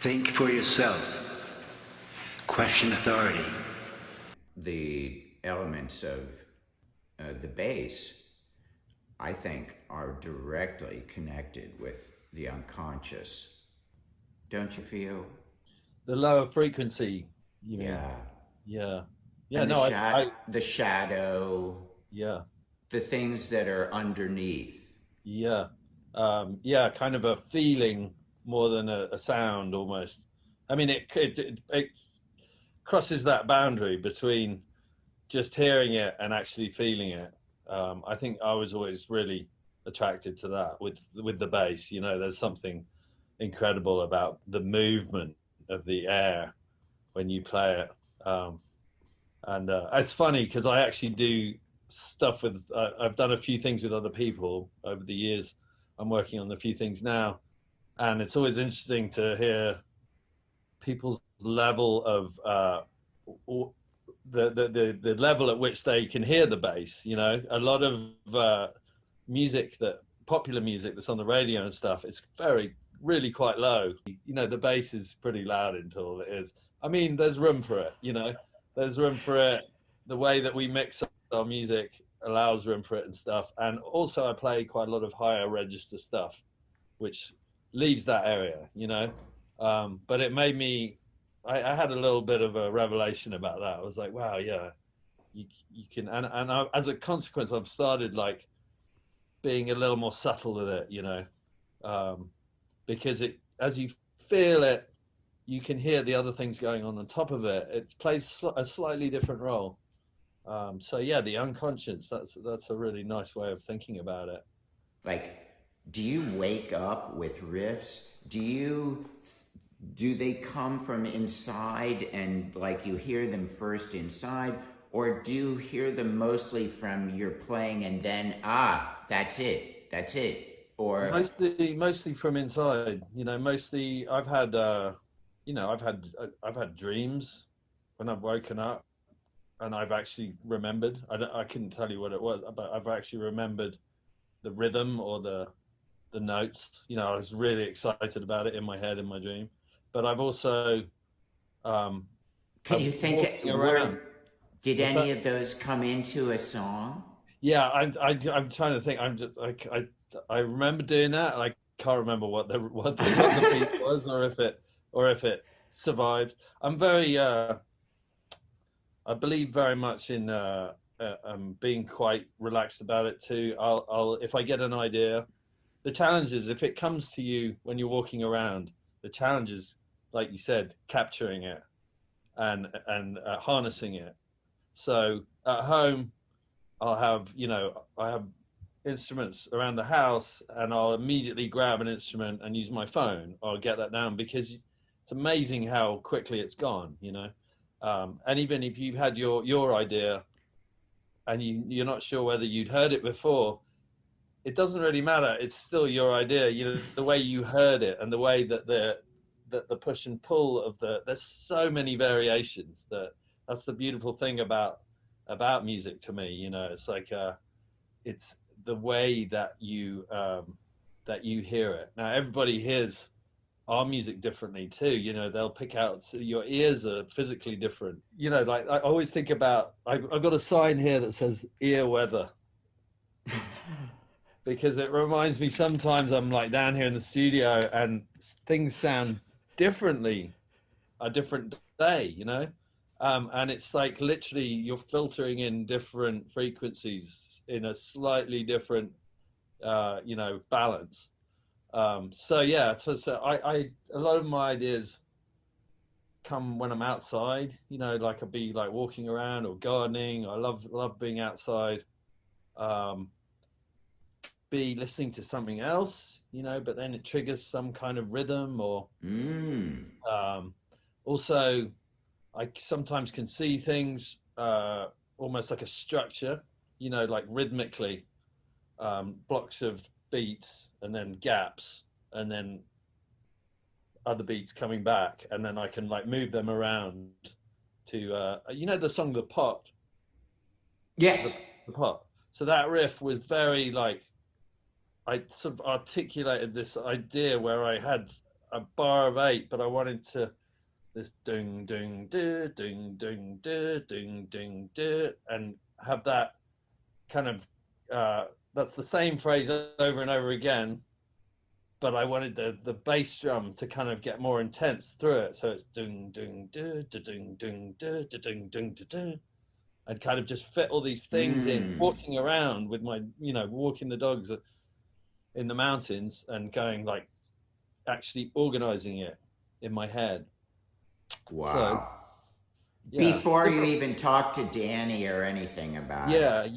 Think for yourself. Question authority. The elements of the bass, I think, are directly connected with the unconscious. Don't you feel? The lower frequency, you mean? Yeah. Yeah. Yeah, And no, the shadow, yeah, the things that are underneath. yeah. Yeah, kind of a feeling more than a sound almost. I mean, it crosses that boundary between just hearing it and actually feeling it. I think I was always really attracted to that with the bass. You know, there's something incredible about the movement of the air when you play it. And it's funny because I actually do stuff with. I've done a few things with other people over the years. I'm working on a few things now, and it's always interesting to hear people's level of the level at which they can hear the bass. You know, a lot of music that popular music that's on the radio and stuff, it's really quite low. You know, the bass is pretty loud until it is. I mean, there's room for it. You know, there's room for it. The way that we mix our music allows room for it and stuff. And also, I play quite a lot of higher register stuff, which leaves that area. You know, but it made me. I had a little bit of a revelation about that. I was like, wow, yeah, you can, and as a consequence, I've started like being a little more subtle with it, you know, because it, as you feel it, you can hear the other things going on top of it. It plays a slightly different role. So yeah, the unconscious. That's a really nice way of thinking about it. Like, do you wake up with riffs? Do they come from inside and like you hear them first inside, or do you hear them mostly from your playing and then that's it, or Mostly from inside. You know, mostly I've had you know, I've had dreams when I've woken up and I've actually remembered. I couldn't tell you what it was, but I've actually remembered the rhythm or the notes. You know, I was really excited about it in my head in my dream. But I've also um, can you think walking around. where did What's any that? of those come into a song? Yeah, I'm trying to think. I'm just like I remember doing that. And I can't remember what the beat was, or if it survived. I'm very I believe very much in being quite relaxed about it too. I'll if I get an idea. The challenge is if it comes to you when you're walking around. The challenge is, like you said, capturing it and harnessing it. So at home, I'll have, you know, I have instruments around the house and I'll immediately grab an instrument and use my phone. I'll get that down because it's amazing how quickly it's gone, you know. And even if you've had your idea and you're not sure whether you'd heard it before, it doesn't really matter. It's still your idea. You know, the way you heard it and the way that the push and pull of there's so many variations that's the beautiful thing about music to me. You know, it's like it's the way that you hear it. Now everybody hears our music differently too. You know, they'll pick out, so your ears are physically different. You know, like I always think about, I've got a sign here that says ear weather because it reminds me sometimes I'm like down here in the studio and things sound differently a different day, you know? And it's like literally you're filtering in different frequencies in a slightly different, you know, balance. So yeah, so I a lot of my ideas come when I'm outside, you know, like I'll be like walking around or gardening. I love being outside. Um, be listening to something else, you know, but then it triggers some kind of rhythm or um, also I sometimes can see things almost like a structure, you know, like rhythmically, blocks of beats and then gaps and then other beats coming back, and then I can like move them around to you know the song The Pot, the, Yes. the Pot. So that riff was very like I sort of articulated this idea where I had a bar of 8, but I wanted to this ding ding ding ding ding ding ding ding, and have that kind of that's the same phrase over and over again, but I wanted the bass drum to kind of get more intense through it. So it's ding ding ding ding ding ding ding ding ding, and kind of just fit all these things in, walking around with my, walking the dogs in the mountains and going like actually organizing it in my head. Wow. So, yeah. Before you even talk to Danny or anything about it.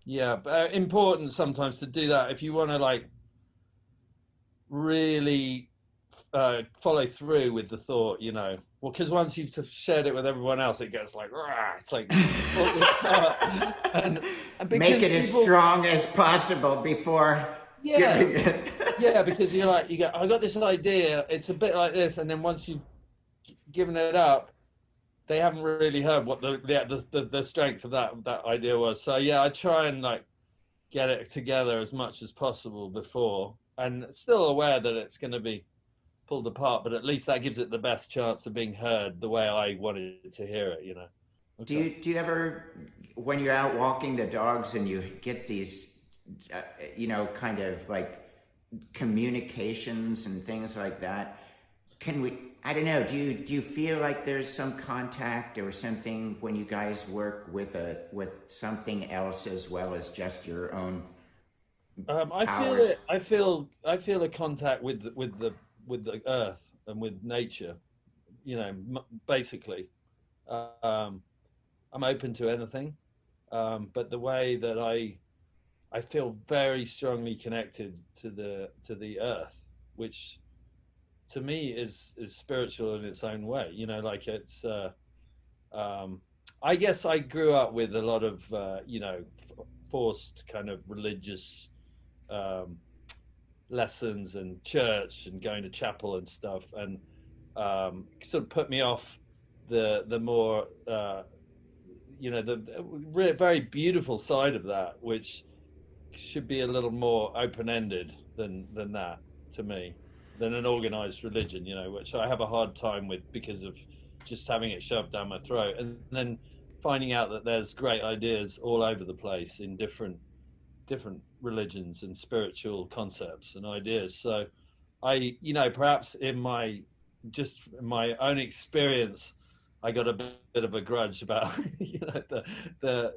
Yeah. But important sometimes to do that if you want to like really follow through with the thought, well, because once you've shared it with everyone else, it gets like, it's like and make it as strong as possible before giving it. Yeah, because you go, I got this idea, it's a bit like this, and then once you've given it up, they haven't really heard what the strength of that idea was. So yeah, I try and like get it together as much as possible before, and still aware that it's going to be pulled apart, but at least that gives it the best chance of being heard the way I wanted to hear it. Okay. Do you ever, when you're out walking the dogs and you get these, kind of like communications and things like that, I don't know, do you feel like there's some contact or something when you guys work with something else as well as just your own powers? I feel a contact with the earth and with nature, basically. I'm open to anything, but the way that I feel very strongly connected to the earth, which to me is spiritual in its own way. Like it's I guess I grew up with a lot of forced kind of religious lessons and church and going to chapel and stuff, and sort of put me off the more the very beautiful side of that, which should be a little more open-ended than that, to me, than an organized religion, which I have a hard time with because of just having it shoved down my throat, and then finding out that there's great ideas all over the place in different religions and spiritual concepts and ideas. So I, perhaps in my own experience, I got a bit of a grudge about the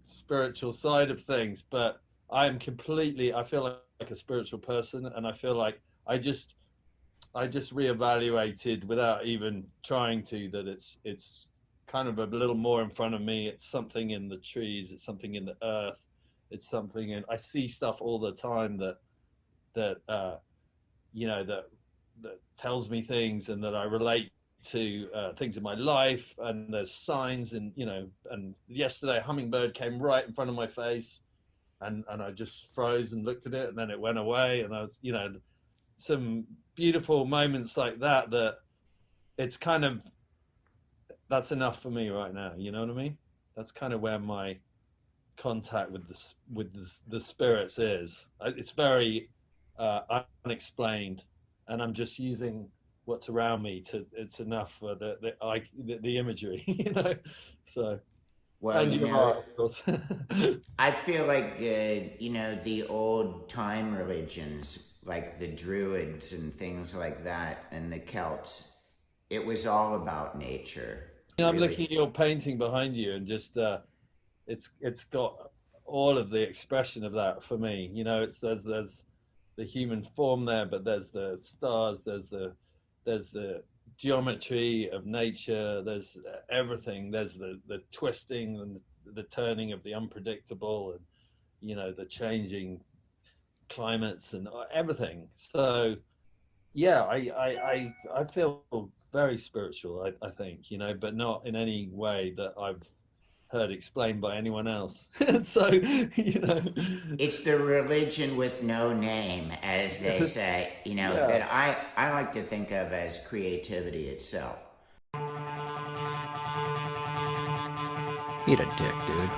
spiritual side of things, but I feel like a spiritual person, and I feel like I just reevaluated without even trying to, that it's kind of a little more in front of me. It's something in the trees, it's something in the earth, it's something in, I see stuff all the time that tells me things, and that I relate to things in my life, and there's signs, and and yesterday a hummingbird came right in front of my face, and I just froze and looked at it, and then it went away, and I was, some beautiful moments like that it's kind of, that's enough for me right now. You know what I mean? That's kind of where my contact with the spirits is. It's very unexplained, and I'm just using what's around me it's enough for the imagery, So. Well, I feel like the old time religions, like the Druids and things like that, and the Celts, it was all about nature. I'm looking at your painting behind you, and just it's got all of the expression of that for me. There's the human form there, but there's the stars, there's the geometry of nature, there's everything, there's the twisting and the turning of the unpredictable, and the changing climates and everything. So yeah, I feel very spiritual, I think, but not in any way that I've heard explained by anyone else. So it's the religion with no name, as they say, that I like to think of as creativity itself. Eat a dick, dude.